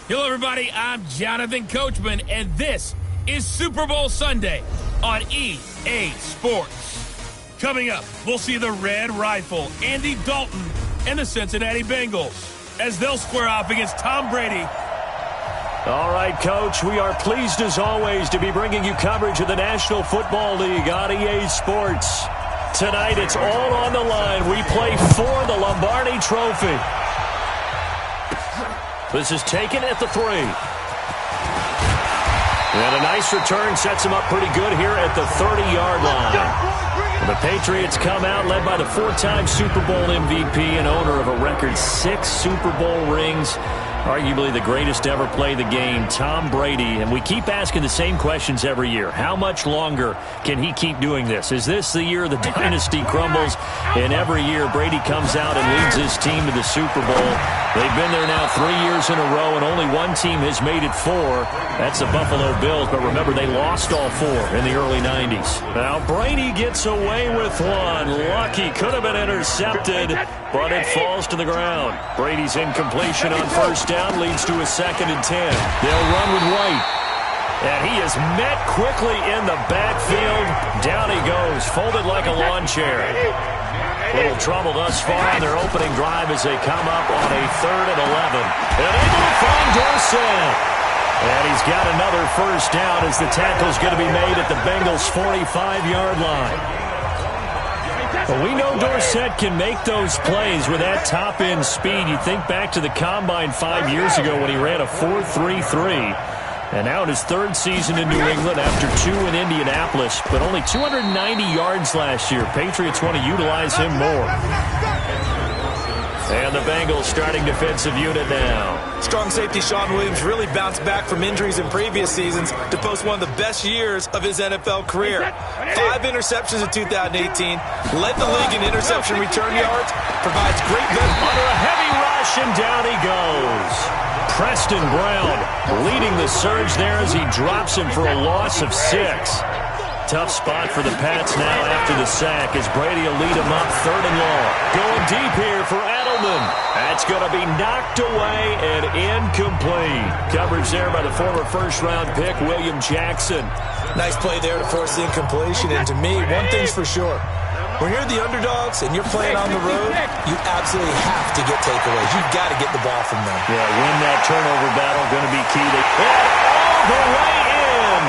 Hello, everybody. I'm Jonathan Coachman, and this is Super Bowl Sunday on EA Sports. Coming up, we'll see the Red Rifle, Andy Dalton, and the Cincinnati Bengals as they'll square off against Tom Brady. All right, Coach, we are pleased as always to be bringing you coverage of the National Football League on EA Sports. Tonight, it's all on the line. We play for the Lombardi Trophy. This is taken at the 3. And a nice return sets him up pretty good here at the 30-yard line. The Patriots come out led by the 4-time Super Bowl MVP and owner of a record 6 Super Bowl rings. Arguably the greatest to ever play the game, Tom Brady. And we keep asking the same questions every year. How much longer can he keep doing this? Is this the year the dynasty crumbles? And every year Brady comes out and leads his team to the Super Bowl. They've been there now 3 years in a row, and only one team has made it 4. That's the Buffalo Bills. But remember, they lost all 4 in the early 90s. Now Brady gets away with one. Lucky, could have been intercepted, but it falls to the ground. Brady's incompletion on first down leads to a 2nd and 10. They'll run with White. And he is met quickly in the backfield. Down he goes, folded like a lawn chair. Little trouble thus far on their opening drive as they come up on a 3rd and 11. And able to find Dorsett. And he's got another first down as the tackle's going to be made at the Bengals' 45-yard line. Well, we know Dorsett can make those plays with that top-end speed. You think back to the Combine 5 years ago when he ran a 4.33. And now in his 3rd season in New England after 2 in Indianapolis, but only 290 yards last year. Patriots want to utilize him more. And the Bengals starting defensive unit now. Strong safety Sean Williams really bounced back from injuries in previous seasons to post one of the best years of his NFL career. 5 interceptions in 2018, led the league in interception return yards, provides great vision. Under a heavy rush, and down he goes. Preston Brown leading the surge there as he drops him for a loss of 6. Tough spot for the Pats now after the sack as Brady will lead him up 3rd and long. Going deep here for Edelman. That's going to be knocked away and incomplete. Coverage there by the former first-round pick, William Jackson. Nice play there to force the incompletion. And to me, one thing's for sure. When you're the underdogs and you're playing on the road, you absolutely have to get takeaways. You've got to get the ball from them. Yeah, win that turnover battle, going to be key. And all the way in.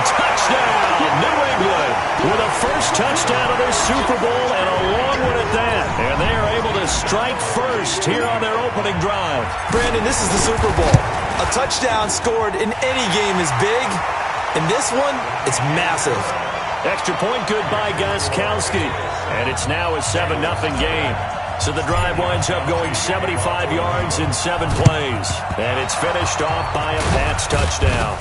Touchdown, New England, with a first touchdown of their Super Bowl and a long one at that. And they are able to strike first here on their opening drive. Brandon, this is the Super Bowl. A touchdown scored in any game is big. In this one, it's massive. Extra point good by Gostkowski. And it's now a 7-0 game. So the drive winds up going 75 yards in 7 plays. And it's finished off by a Pats touchdown.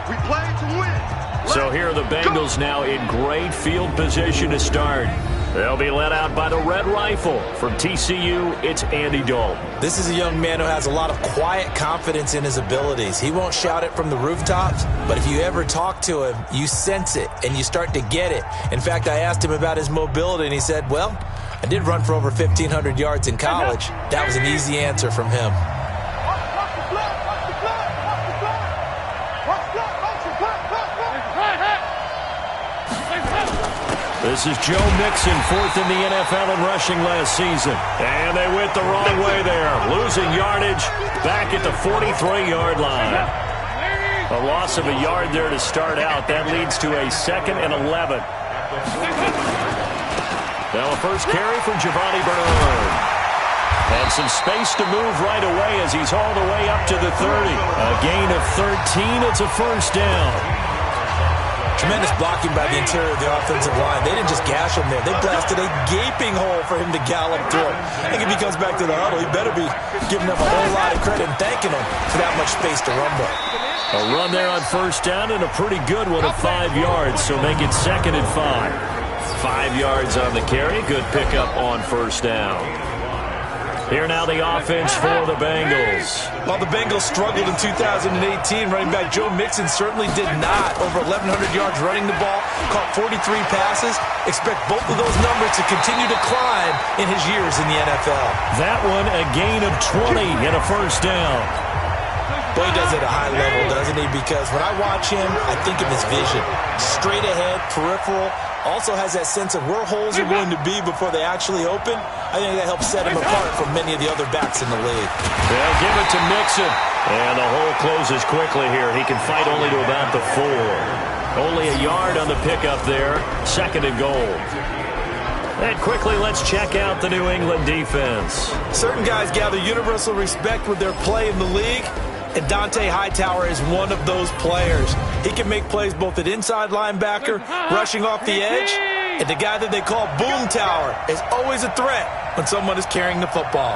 We play to win. So here are the Bengals now in great field position to start. They'll be led out by the Red Rifle. From TCU, it's Andy Dalton. This is a young man who has a lot of quiet confidence in his abilities. He won't shout it from the rooftops, but if you ever talk to him, you sense it, and you start to get it. In fact, I asked him about his mobility, and he said, well, I did run for over 1,500 yards in college. That was an easy answer from him. This is Joe Mixon, 4th in the NFL in rushing last season. And they went the wrong way there. Losing yardage back at the 43-yard line. A loss of a yard there to start out. That leads to a 2nd and 11. Now a first carry from Giovanni Bernard. And some space to move right away as he's hauled away up to the 30. A gain of 13. It's a first down. Tremendous blocking by the interior of the offensive line. They didn't just gash him there. They blasted a gaping hole for him to gallop through. I think if he comes back to the huddle, he better be giving them a whole lot of credit and thanking them for that much space to rumble. A run there on first down and a pretty good one of 5 yards, so make it 2nd and 5. 5 yards on the carry. Good pickup on first down. Here now the offense for the Bengals. While the Bengals struggled in 2018, running back Joe Mixon certainly did not. Over 1,100 yards running the ball, caught 43 passes. Expect both of those numbers to continue to climb in his years in the NFL. That one a gain of 20 and a first down. Boy, he does it at a high level, doesn't he? Because when I watch him, I think of his vision. Straight ahead, peripheral. Also has that sense of where holes are going to be before they actually open. I think that helps set him apart from many of the other backs in the league. They'll give it to Mixon. And the hole closes quickly here. He can fight only to about the 4. Only a yard on the pickup there. Second and goal. And quickly, let's check out the New England defense. Certain guys gather universal respect with their play in the league, and Dante Hightower is one of those players. He can make plays both at inside linebacker, rushing off the edge, and the guy that they call Boom Tower is always a threat when someone is carrying the football.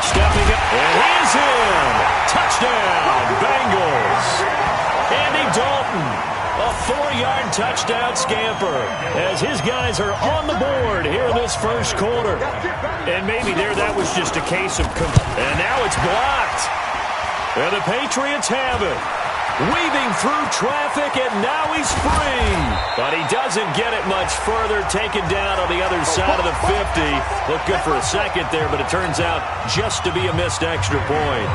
Stepping up, and he's in. Touchdown, Bengals. Andy Dalton, a 4-yard touchdown scamper as his guys are on the board here in this first quarter. And maybe that was just a case of... And now it's blocked. And the Patriots have it. Weaving through traffic, and now he's free. But he doesn't get it much further. Taken down on the other side of the 50. Looked good for a second there, but it turns out just to be a missed extra point.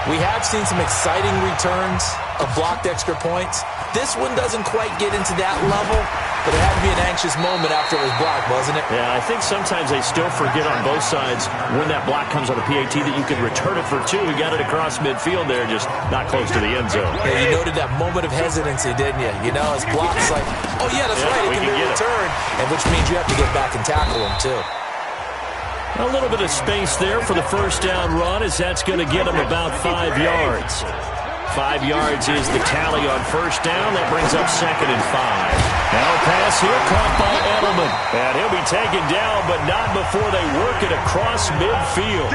We have seen some exciting returns of blocked extra points. This one doesn't quite get into that level, but it had to be an anxious moment after it was blocked, wasn't it? Yeah, I think sometimes they still forget on both sides when that block comes on a PAT that you can return it for 2. He got it across midfield there, just not close to the end zone. Yeah, you noted that moment of hesitancy, didn't you? You know, his block's like, oh, yeah, that's right, it can be returned, and which means you have to get back and tackle him, too. A little bit of space there for the first down run, as that's going to get him about 5 yards. 5 yards is the tally on first down. That brings up second and 5. Now a pass here caught by Edelman. And he'll be taken down, but not before they work it across midfield.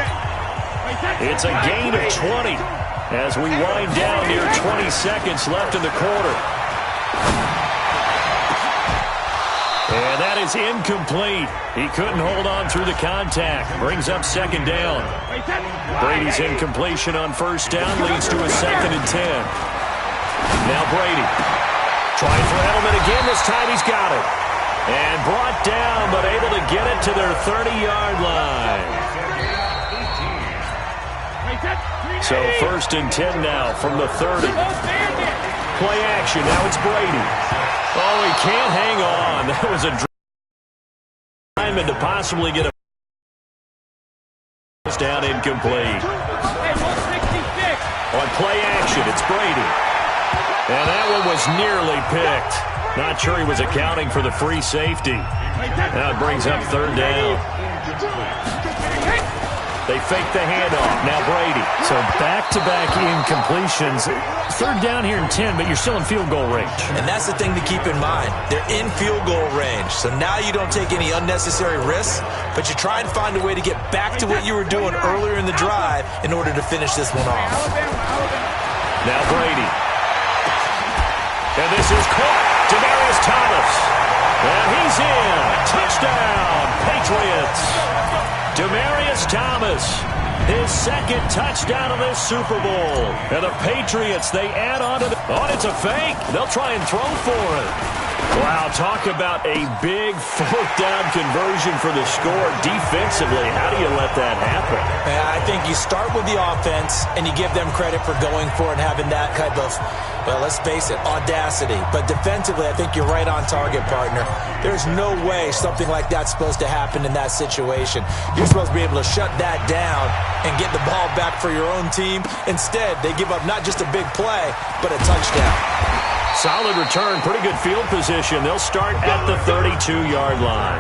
It's a gain of 20 as we wind down near 20 seconds left in the quarter. And that is incomplete. He couldn't hold on through the contact. Brings up second down. Brady's incompletion on first down leads to a second and 10. Now Brady. Trying for Edelman again. This time he's got it. And brought down, but able to get it to their 30-yard line. So first and 10 now from the 30. Play action. Now it's Brady. Oh, he can't hang on. That was a drive to possibly get a first down, incomplete. On play action, it's Brady. And that one was nearly picked. Not sure he was accounting for the free safety. Now it brings up third down. They fake the handoff. Now Brady. So back-to-back incompletions. Third down here in 10, but you're still in field goal range. And that's the thing to keep in mind. They're in field goal range. So now you don't take any unnecessary risks, but you try and find a way to get back to what you were doing earlier in the drive in order to finish this one off. Now Brady. And this is caught. Demaryius Thomas. And he's in. Touchdown, Patriots. Demaryius Thomas, his second touchdown of this Super Bowl. And the Patriots, they add on to the... Oh, it's a fake. They'll try and throw for it. Wow, talk about a big fourth down conversion for the score. Defensively, how do you let that happen? I think you start with the offense, and you give them credit for going for it and having that type of, well, let's face it, audacity. But defensively, I think you're right on target, partner. There's no way something like that's supposed to happen in that situation. You're supposed to be able to shut that down and get the ball back for your own team. Instead, they give up not just a big play, but a touchdown. Solid return, pretty good field position. They'll start at the 32-yard line.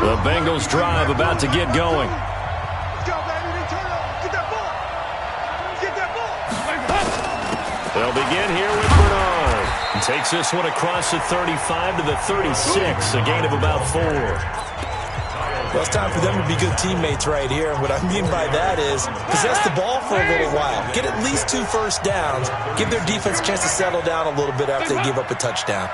The Bengals drive about to get going. They'll begin here with Bernard. He takes this one across the 35 to the 36, a gain of about 4. Well, it's time for them to be good teammates right here. And what I mean by that is possess the ball for a little while. Get at least 2 first downs. Give their defense a chance to settle down a little bit after they give up a touchdown.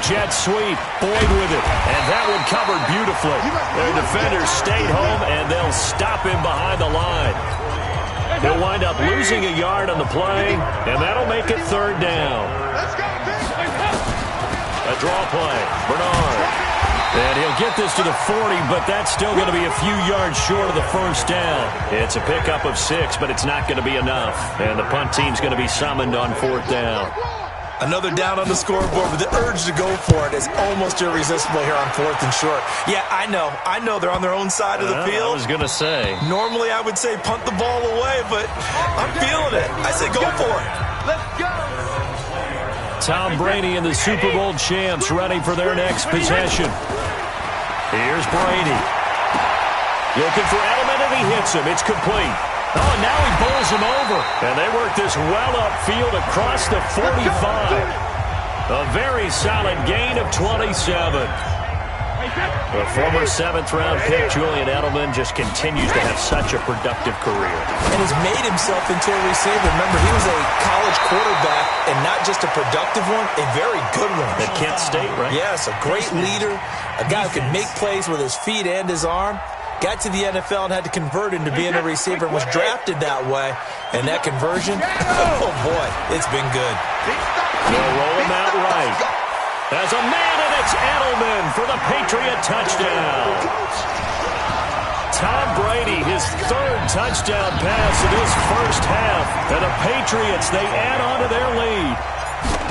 Jet sweep, Boyd with it, and that one covered beautifully. Their defenders stayed home, and they'll stop him behind the line. He'll wind up losing a yard on the play, and that'll make it 3rd down. A draw play, Bernard. And he'll get this to the 40, but that's still going to be a few yards short of the first down. It's a pickup of 6, but it's not going to be enough. And the punt team's going to be summoned on 4th down. Another down on the scoreboard, but the urge to go for it is almost irresistible here on 4th and short. Yeah, I know they're on their own side of the field. I was going to say. Normally I would say punt the ball away, but I'm feeling it. I say go for it. Let's go. Tom Brady and the Super Bowl champs ready for their next possession. Here's Brady. Looking for Edelman, and he hits him. It's complete. Oh, and now he bowls him over. And they work this well upfield across the 45. A very solid gain of 27. The former 7th-round pick, Julian Edelman, just continues to have such a productive career. And has made himself into a receiver. Remember, he was a college quarterback, and not just a productive one, a very good one. At Kent State, right? Yes, a great leader, a guy who can make plays with his feet and his arm. Got to the NFL and had to convert into being a receiver and was drafted that way. And that conversion, oh boy, it's been good. They'll roll him out right. As a man, and it's Edelman for the Patriot touchdown. Tom Brady, his 3rd touchdown pass in his first half. And the Patriots, they add on to their lead.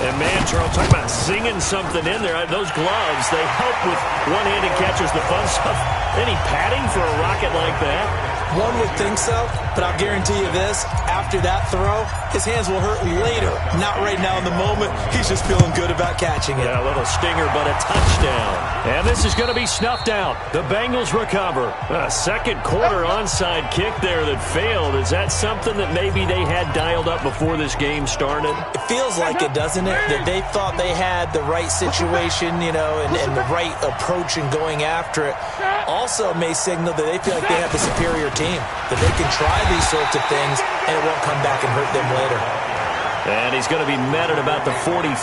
And, man, Charles, talking about singing something in there. Those gloves, they help with one-handed catches, the fun stuff. Any padding for a rocket like that? One would think so, but I'll guarantee you this. After that throw, his hands will hurt later. Not right now in the moment. He's just feeling good about catching it. Yeah, a little stinger, but a touchdown. And this is going to be snuffed out. The Bengals recover. A second quarter onside kick there that failed. Is that something that maybe they had dialed up before this game started? It feels like it, doesn't it? That they thought they had the right situation, you know, and the right approach in going after it. Also may signal that they feel like they have the superior team, that they can try these sorts of things and it won't come back and hurt them later. And he's going to be met at about the 43.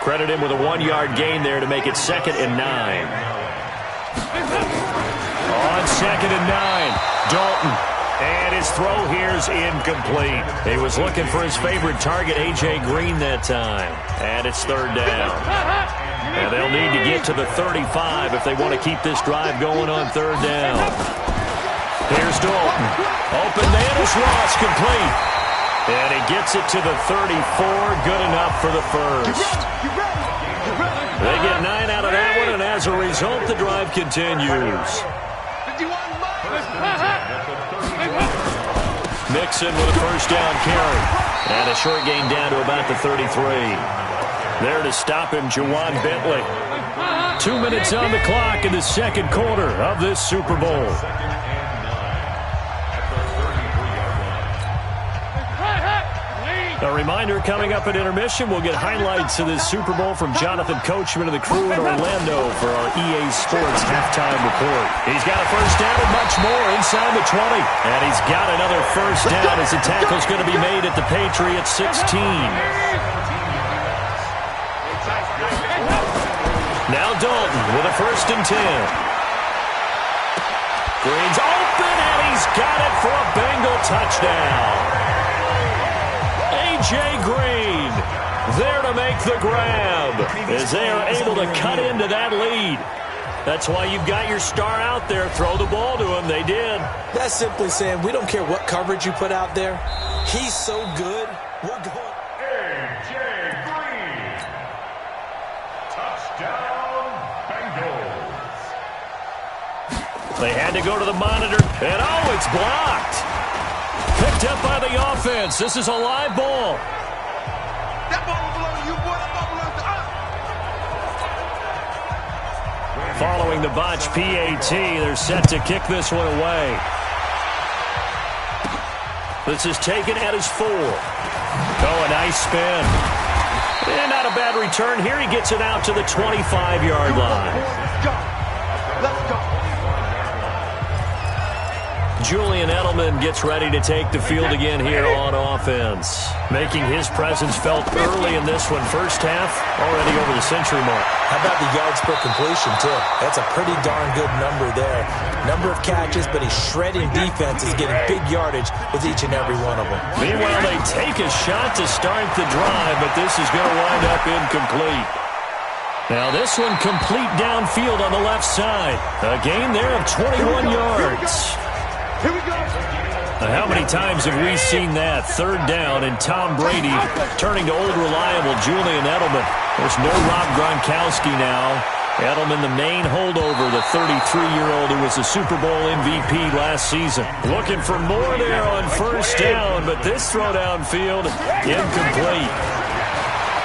Credit him with a 1-yard gain there to make it 2nd and 9. On 2nd and 9, Dalton. And his throw here's incomplete. He was looking for his favorite target, A.J. Green, that time. And it's 3rd down. And they'll need to get to the 35 if they want to keep this drive going on 3rd down. Here's Dalton. Open man is Ross, complete. And he gets it to the 34. Good enough for the first. They get 9 out of that one, and as a result, the drive continues. Mixon with a first down carry. And a short gain down to about the 33. There to stop him, Juwan Bentley. 2 minutes on the clock in the second quarter of this Super Bowl. A reminder, coming up at intermission, we'll get highlights of this Super Bowl from Jonathan Coachman and the crew in Orlando for our EA Sports halftime report. He's got a first down and much more inside the 20. And he's got another first down as the tackle's going to be made at the Patriots 16. Now Dalton with a 1st and 10. Green's open, and he's got it for a Bengal touchdown. A.J. Green there to make the grab as they are able to cut into that lead. That's why you've got your star out there. Throw the ball to him. They did. That's simply saying we don't care what coverage you put out there. He's so good. We're going. A.J. Green. Touchdown, Bengals. They had to go to the monitor, and oh, it's blocked. Picked up by the offense. This is a live ball. That ball belongs to you, boy. That ball belongs to us. Following the botch PAT, they're set to kick this one away. This is taken at his 4. Oh, a nice spin. And not a bad return here. He gets it out to the 25-yard line. Let's go. Let's go. Julian Edelman gets ready to take the field again here on offense. Making his presence felt early in this one. First half, already over the century mark. How about the yards per completion, too? That's a pretty darn good number there. Number of catches, but he's shredding defense, is getting big yardage with each and every one of them. Meanwhile, they take a shot to start the drive, but this is going to wind up incomplete. Now this one complete downfield on the left side. A gain there of 21 yards. Here we go. How many times have we seen that? Third down and Tom Brady turning to old reliable Julian Edelman. There's no Rob Gronkowski now. Edelman, the main holdover, the 33-year-old who was a Super Bowl MVP last season. Looking for more there on first down, but this throw downfield, incomplete.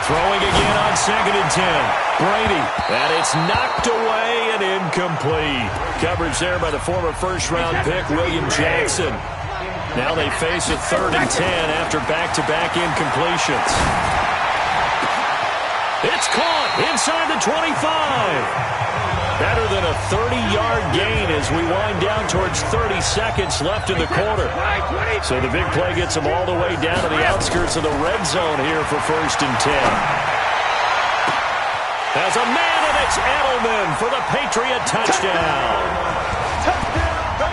Throwing again on 2nd and 10. Brady, and it's knocked away and incomplete. Coverage there by the former first-round pick, William Jackson. Now they face a 3rd and 10 after back-to-back incompletions. It's caught inside the 25. Better than a 30-yard gain as we wind down towards 30 seconds left in the quarter. So the big play gets them all the way down to the outskirts of the red zone here for 1st and 10. As a man, and it's Edelman for the Patriot touchdown.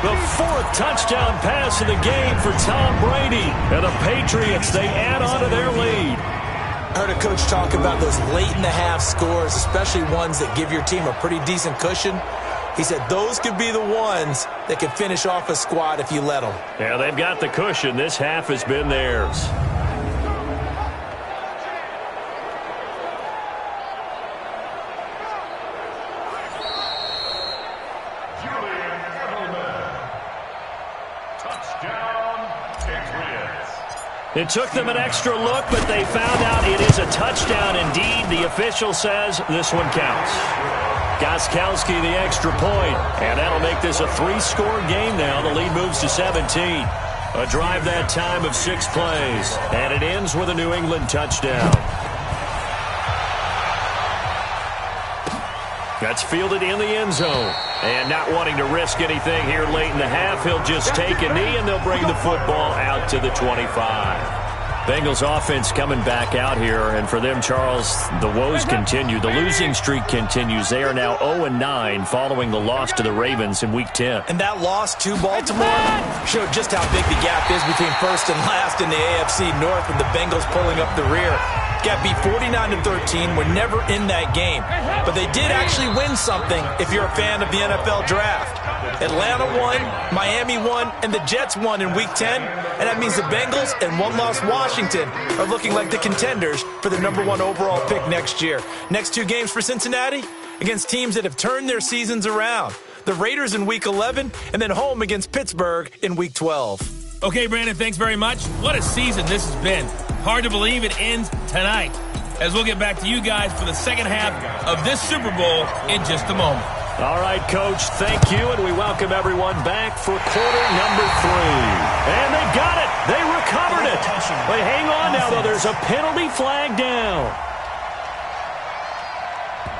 The 4th touchdown pass of the game for Tom Brady. And the Patriots, they add on to their lead. I heard a coach talk about those late-in-the-half scores, especially ones that give your team a pretty decent cushion. He said those could be the ones that could finish off a squad if you let them. Yeah, they've got the cushion. This half has been theirs. Julian Edelman. Touchdown, Patriots. It took them an extra look, but they found out it is a touchdown indeed. The official says this one counts. Gostkowski the extra point, and that'll make this a 3-score game now. The lead moves to 17. A drive that time of 6 plays, and it ends with a New England touchdown. That's fielded in the end zone. And not wanting to risk anything here late in the half, he'll just take a knee, and they'll bring the football out to the 25. Bengals offense coming back out here, and for them, Charles, the woes continue. The losing streak continues. They are now 0-9 following the loss to the Ravens in Week 10. And that loss to Baltimore showed just how big the gap is between first and last in the AFC North, with the Bengals pulling up the rear. Got beat 49-13. We're never in that game. But they did actually win something if you're a fan of the NFL draft. Atlanta won, Miami won, and the Jets won in Week 10. And that means the Bengals and one-loss Washington are looking like the contenders for the #1 overall pick next year. Next 2 games for Cincinnati against teams that have turned their seasons around. The Raiders in Week 11, and then home against Pittsburgh in Week 12. Okay, Brandon, thanks very much. What a season this has been. Hard to believe it ends tonight, as we'll get back to you guys for the second half of this Super Bowl in just a moment. All right, Coach, thank you, and we welcome everyone back for quarter number 3. And they got it. They recovered it. But hang on now, though. There's a penalty flag down.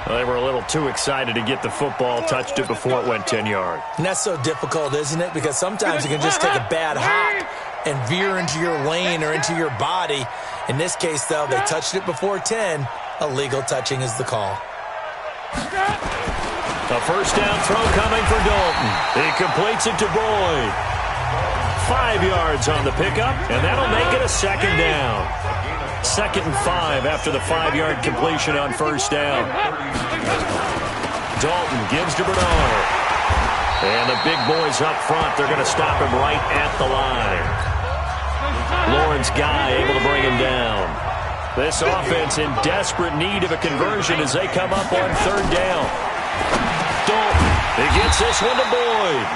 Well, they were a little too excited to get the football, touched it before it went 10 yards. And that's so difficult, isn't it? Because sometimes you can just take a bad hop and veer into your lane or into your body. In this case, though, they touched it before 10. Illegal touching is the call. A first down throw coming for Dalton. He completes it to Boyd. 5 yards on the pickup, and that'll make it a 2nd down. 2nd and 5 after the 5-yard completion on first down. Dalton gives to Bernard. And the big boys up front, they're going to stop him right at the line. Lawrence Guy able to bring him down. This offense in desperate need of a conversion as they come up on 3rd down. Dalton, he gets this one to Boyd.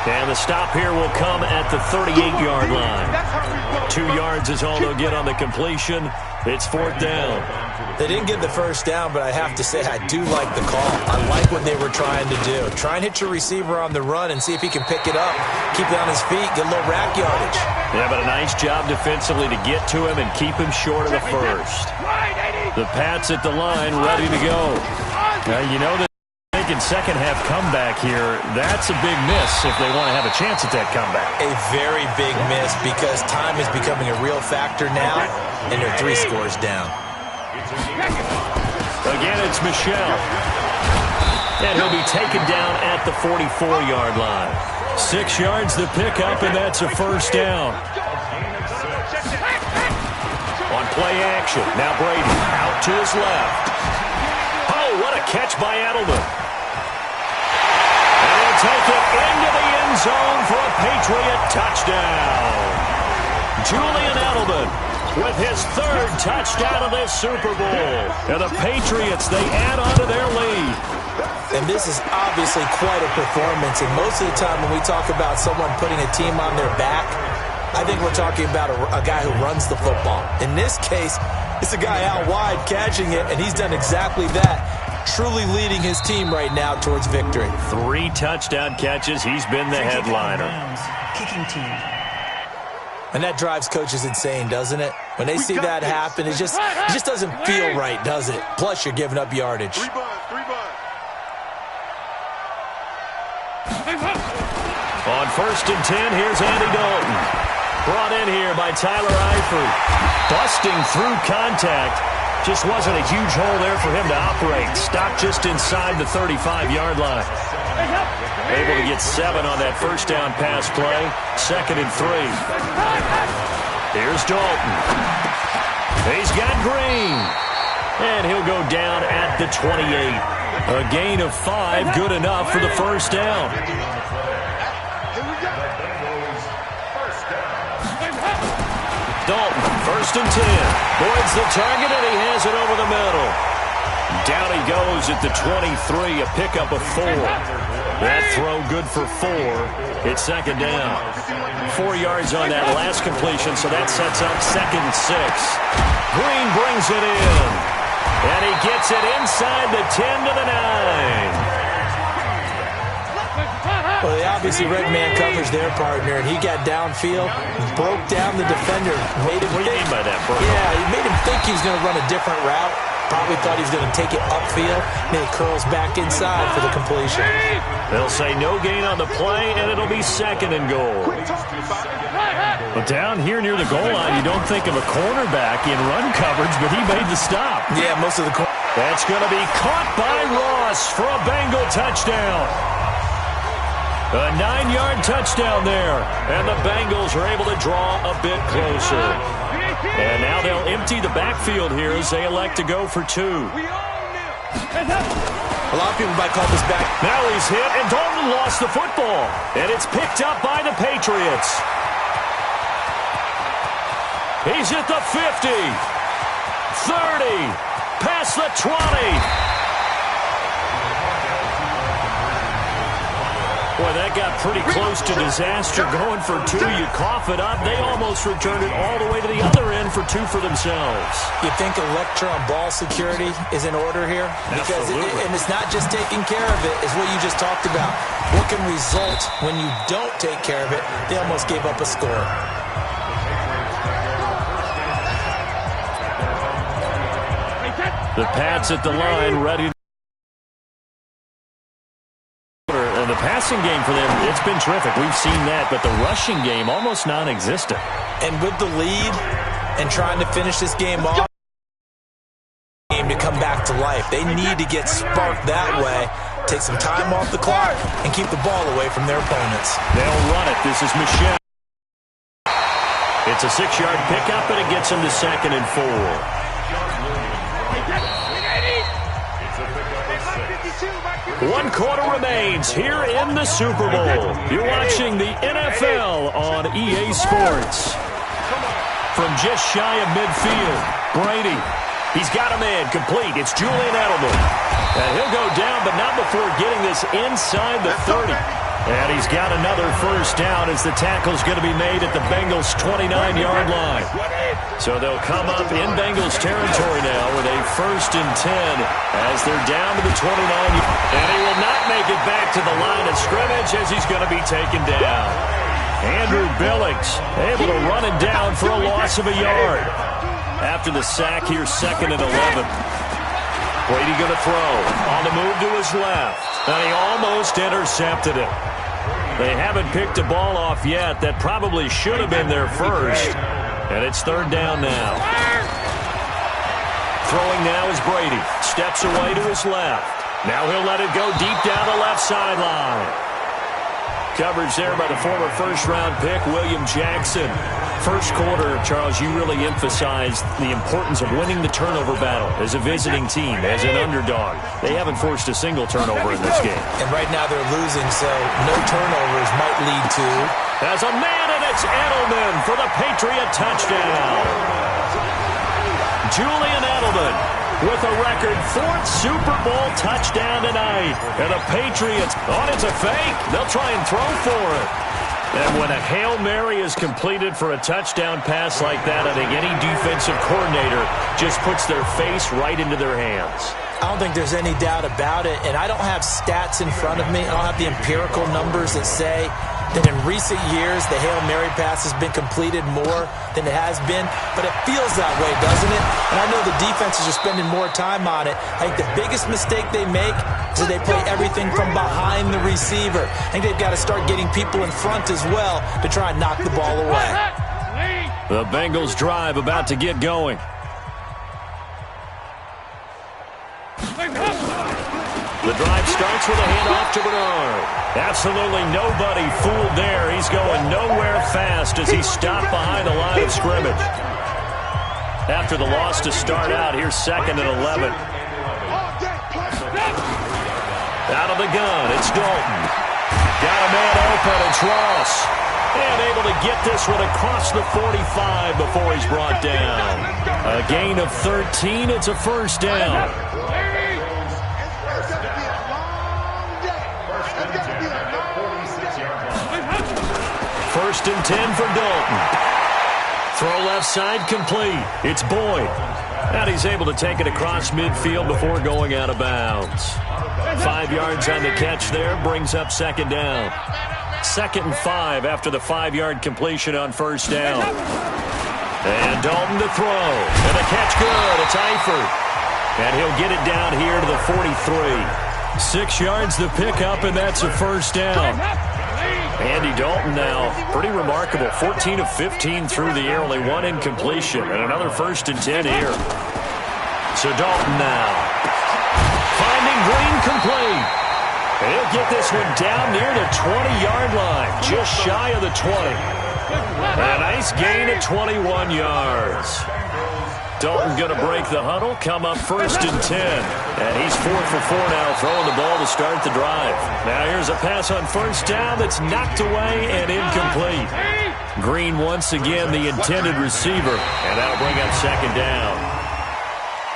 And the stop here will come at the 38-yard line. 2 yards is all they'll get on the completion. It's 4th down. They didn't get the first down, but I have to say I do like the call. I like what they were trying to do. Try and hit your receiver on the run and see if he can pick it up. Keep it on his feet, get a little rack yardage. Yeah, but a nice job defensively to get to him and keep him short of the first. The Pats at the line, ready to go. You know that thinking second half comeback here, that's a big miss if they want to have a chance at that comeback. A very big miss because time is becoming a real factor now, and they're 3 scores down. Again, it's Michel. And he'll be taken down at the 44-yard line. 6 yards to pick up, and that's a first down. On play action, now Brady out to his left. Oh, what a catch by Edelman. And he'll take it into the end zone for a Patriot touchdown. Julian Edelman with his 3rd touchdown of this Super Bowl. And the Patriots, they add on to their lead. And this is obviously quite a performance. And most of the time when we talk about someone putting a team on their back, I think we're talking about a guy who runs the football. In this case, it's a guy out wide catching it, and he's done exactly that, truly leading his team right now towards victory. 3 touchdown catches. He's been the headliner. Kicking team. And that drives coaches insane, doesn't it? When they see that happen, it just doesn't feel right, does it? Plus, you're giving up yardage. 3 buns. On 1st and 10, here's Andy Dalton. Brought in here by Tyler Eifert. Busting through contact. Just wasn't a huge hole there for him to operate. Stopped just inside the 35-yard line. Able to get 7 on that first down pass play. 2nd and 3. Here's Dalton. He's got Green. And he'll go down at the 28. A gain of 5, good enough for the first down. Dalton, 1st and 10. Boyd's the target, and he has it over the middle. Down he goes at the 23, a pickup of 4. That throw good for 4. It's 2nd down. 4 yards on that last completion, so that sets up 2nd and 6. Green brings it in, and he gets it inside the 10 to the 9. Well, they obviously red man covers their partner, and he got downfield, broke down the defender, made him What do you mean by that, bro? Yeah, he made him think he was going to run a different route. Probably thought he was going to take it upfield, and then he curls back inside for the completion. They'll say no gain on the play, and it'll be 2nd and goal. But down here near the goal line, you don't think of a cornerback in run coverage, but he made the stop. Yeah, most of the That's going to be caught by Ross for a Bengal touchdown. A 9-yard touchdown there, and the Bengals are able to draw a bit closer. And now they'll empty the backfield here as they elect to go for 2. A lot of people might call this back. Now he's hit, and Dalton lost the football. And it's picked up by the Patriots. He's at the 50, 30, past the 20. Boy, that got pretty close to disaster. Going for 2, you cough it up. They almost returned it all the way to the other end for 2 for themselves. You think a lecture on ball security is in order here? Because and it's not just taking care of it, it's what you just talked about. What can result when you don't take care of it? They almost gave up a score. The Pats at the line, ready. And the passing game for them, it's been terrific. We've seen that, but the rushing game almost non-existent. And with the lead and trying to finish this game off, to come back to life. They need to get sparked that way, take some time off the clock, and keep the ball away from their opponents. They'll run it. This is Michel. It's a 6-yard pickup, and it gets them to 2nd and 4. 1 quarter remains here in the Super Bowl. You're watching the NFL on EA Sports. From just shy of midfield, Brady. He's got a man complete. It's Julian Edelman. And he'll go down, but not before getting this inside the 30. And he's got another first down as the tackle's going to be made at the Bengals' 29-yard line. So they'll come up in Bengals territory now with a 1st and 10 as they're down to the 29. And he will not make it back to the line of scrimmage as he's going to be taken down. Andrew Billings able to run it down for a loss of a yard. After the sack, here's 2nd and 11. Brady going to throw. On the move to his left. And he almost intercepted it. They haven't picked a ball off yet. That probably should have been their first. And it's 3rd down now. Throwing now is Brady. Steps away to his left. Now he'll let it go deep down the left sideline. Coverage there by the former first-round pick, William Jackson. First quarter, Charles, you really emphasized the importance of winning the turnover battle as a visiting team, as an underdog. They haven't forced a single turnover in this game. And right now they're losing, so no turnovers might lead to... As a man, and it's Edelman for the Patriot touchdown. Julian Edelman with a record 4th Super Bowl touchdown tonight. And the Patriots, it's a fake. They'll try and throw for it. And when a Hail Mary is completed for a touchdown pass like that, I think any defensive coordinator just puts their face right into their hands. I don't think there's any doubt about it. And I don't have stats in front of me. I don't have the empirical numbers that say that in recent years the Hail Mary pass has been completed more than it has been, but it feels that way, doesn't it? And I know the defenses are spending more time on it. I think the biggest mistake they make is that they play everything from behind the receiver. I think they've got to start getting people in front as well to try and knock the ball away. The Bengals drive about to get going. The drive starts with a handoff to Bernard. Absolutely nobody fooled there. He's going nowhere fast as he stopped behind the line of scrimmage. After the loss to start out, here's 2nd and 11. Out of the gun, it's Dalton. Got a man open, it's Ross. And able to get this one across the 45 before he's brought down. A gain of 13, it's a 1st down. 1st and 10 for Dalton. Throw left side complete. It's Boyd. And he's able to take it across midfield before going out of bounds. 5 yards on the catch there, brings up 2nd down. 2nd and 5 after the 5-yard completion on 1st down. And Dalton to throw. And the catch good. It's Eifert. And he'll get it down here to the 43. 6 yards to pick up, and that's a 1st down. Andy Dalton now, pretty remarkable. 14 of 15 through the air, only 1 incompletion, and another 1st and 10 here. So Dalton now, finding Green complete. And he'll get this one down near the 20-yard line, just shy of the 20. And a nice gain of 21 yards. Dalton going to break the huddle, come up 1st and 10. And he's 4 for 4 now, throwing the ball to start the drive. Now here's a pass on 1st down that's knocked away and incomplete. Green once again the intended receiver, and that'll bring up 2nd down.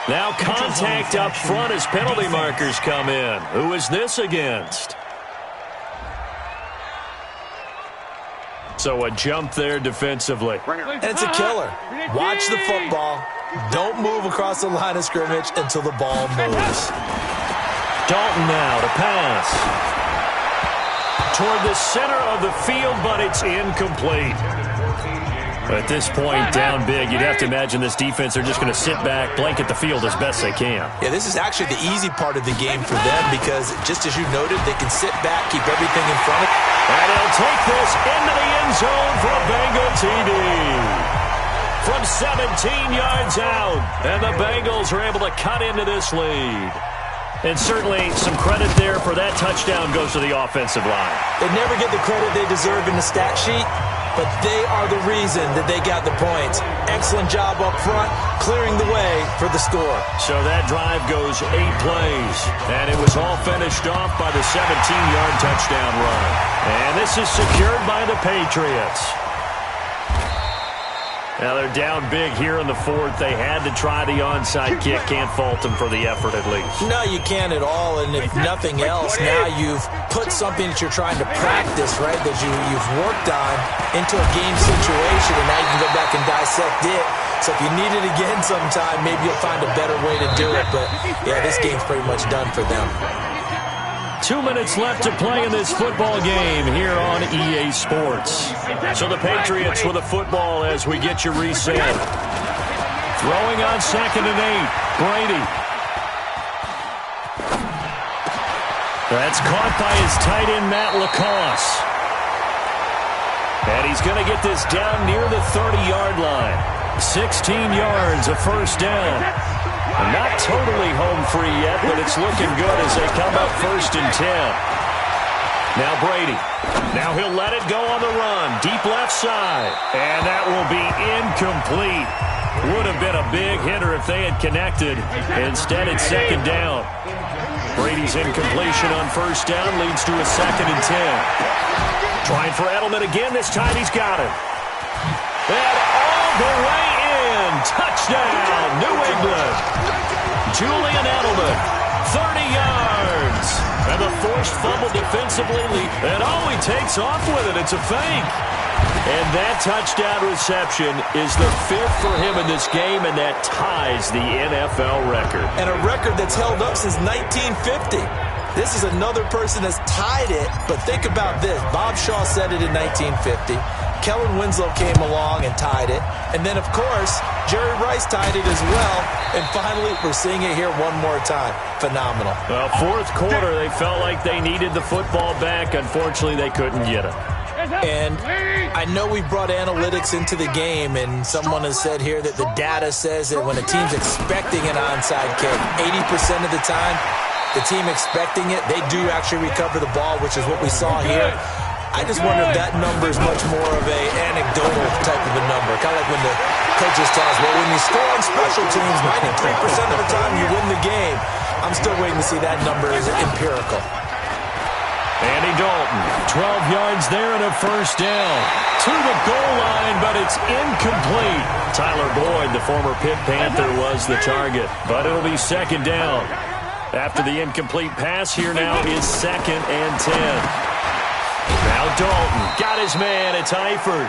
Now contact up front as penalty markers come in. Who is this against? So a jump there defensively. And it's a killer. Watch the football. Don't move across the line of scrimmage until the ball moves. Dalton now to pass. Toward the center of the field, but it's incomplete. At this point, down big, you'd have to imagine this defense are just going to sit back, blanket the field as best they can. Yeah, this is actually the easy part of the game for them because, just as you noted, they can sit back, keep everything in front of them. And he'll take this into the end zone for a Bengal TD. From 17 yards out, and the Bengals are able to cut into this lead. And certainly some credit there for that touchdown goes to the offensive line. They never get the credit they deserve in the stat sheet, but they are the reason that they got the points. Excellent job up front, clearing the way for the score. So that drive goes 8 plays, and it was all finished off by the 17-yard touchdown run. And this is secured by the Patriots. Now they're down big here in the 4th. They had to try the onside kick. Can't fault them for the effort at least. No, you can't at all. And if nothing else, now you've put something that you're trying to practice, right, that you've worked on into a game situation, and now you can go back and dissect it. So if you need it again sometime, maybe you'll find a better way to do it. But, yeah, this game's pretty much done for them. 2 minutes left to play in this football game here on EA Sports. So the Patriots with a football as we get you reset. Throwing on 2nd and 8. Brady. That's caught by his tight end, Matt LaCosse. And he's going to get this down near the 30-yard line. 16 yards, a first down. Not totally home free yet, but it's looking good as they come up 1st and 10. Now Brady. Now he'll let it go on the run. Deep left side. And that will be incomplete. Would have been a big hitter if they had connected. Instead, it's 2nd down. Brady's incompletion on 1st down leads to a 2nd and 10. Trying for Edelman again. This time he's got it. And all the way in. Touchdown, New England. Julian Edelman, 30 yards. And the forced fumble defensively. And he takes off with it. It's a fake. And that touchdown reception is the 5th for him in this game, and that ties the NFL record. And a record that's held up since 1950. This is another person that's tied it, but think about this. Bob Shaw said it in 1950. Kellen Winslow came along and tied it. And then, of course, Jerry Rice tied it as well. And finally, we're seeing it here one more time. Phenomenal. Well, 4th quarter, they felt like they needed the football back. Unfortunately, they couldn't get it. And I know we brought analytics into the game, and someone has said here that the data says that when a team's expecting an onside kick, 80% of the time, the team expecting it, they do actually recover the ball, which is what we saw here. I just wonder if that number is much more of a anecdotal type of a number. Kind of like when the coaches tell us, well, when you score on special teams, 93% of the time you win the game. I'm still waiting to see that number is empirical. Andy Dalton, 12 yards there and a first down. To the goal line, but it's incomplete. Tyler Boyd, the former Pitt Panther, was the target, but it'll be 2nd down. After the incomplete pass, here now is 2nd and 10. Now Dalton got his man. It's Eifert.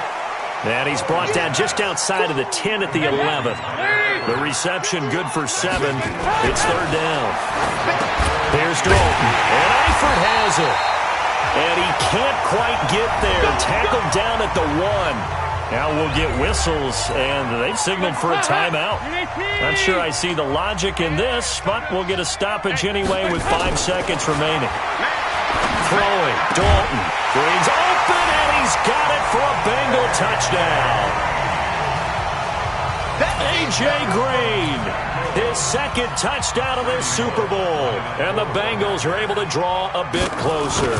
And he's brought down just outside of the 10 at the 11. The reception good for 7. It's 3rd down. Here's Dalton. And Eifert has it. And he can't quite get there. Tackled down at the 1. Now we'll get whistles, and they've signaled for a timeout. Not sure I see the logic in this, but we'll get a stoppage anyway with 5 seconds remaining. Throwing, Dalton. Green's open, and he's got it for a Bengal touchdown. A.J. Green, his 2nd touchdown of this Super Bowl. And the Bengals are able to draw a bit closer.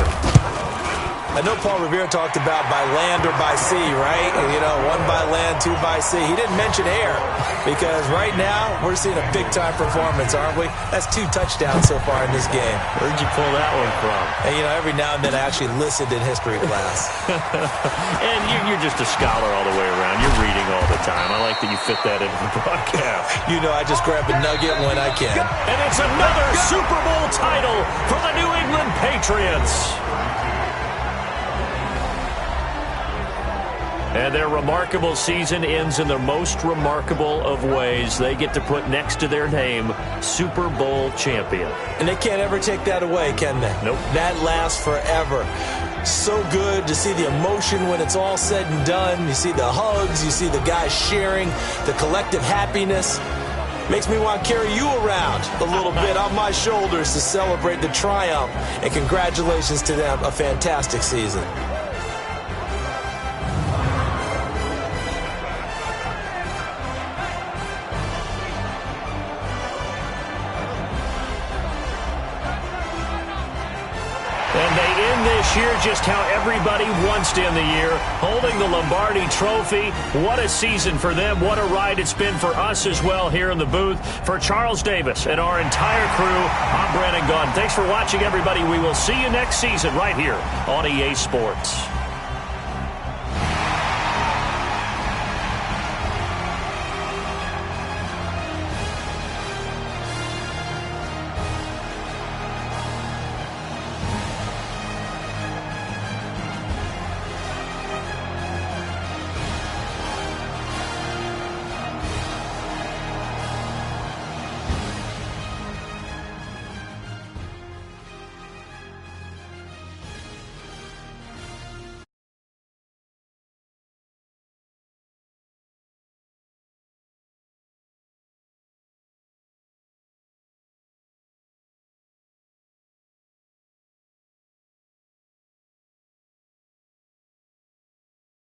I know Paul Revere talked about by land or by sea, right? You know, 1 by land, 2 by sea. He didn't mention air because right now we're seeing a big-time performance, aren't we? That's 2 touchdowns so far in this game. Where'd you pull that one from? And, you know, every now and then I actually listened in history class. And you're just a scholar all the way around. You're reading all the time. I like that you fit that into the broadcast. You know, I just grab a nugget when I can. And it's another Super Bowl title for the New England Patriots. And their remarkable season ends in the most remarkable of ways. They get to put next to their name, Super Bowl champion. And they can't ever take that away, can they? Nope. That lasts forever. So good to see the emotion when it's all said and done. You see the hugs. You see the guys sharing, the collective happiness. Makes me want to carry you around a little bit on my shoulders to celebrate the triumph. And congratulations to them. A fantastic season. And they end this year just how everybody wants to end the year, holding the Lombardi Trophy. What a season for them. What a ride it's been for us as well here in the booth. For Charles Davis and our entire crew, I'm Brandon Gaudin. Thanks for watching, everybody. We will see you next season right here on EA Sports.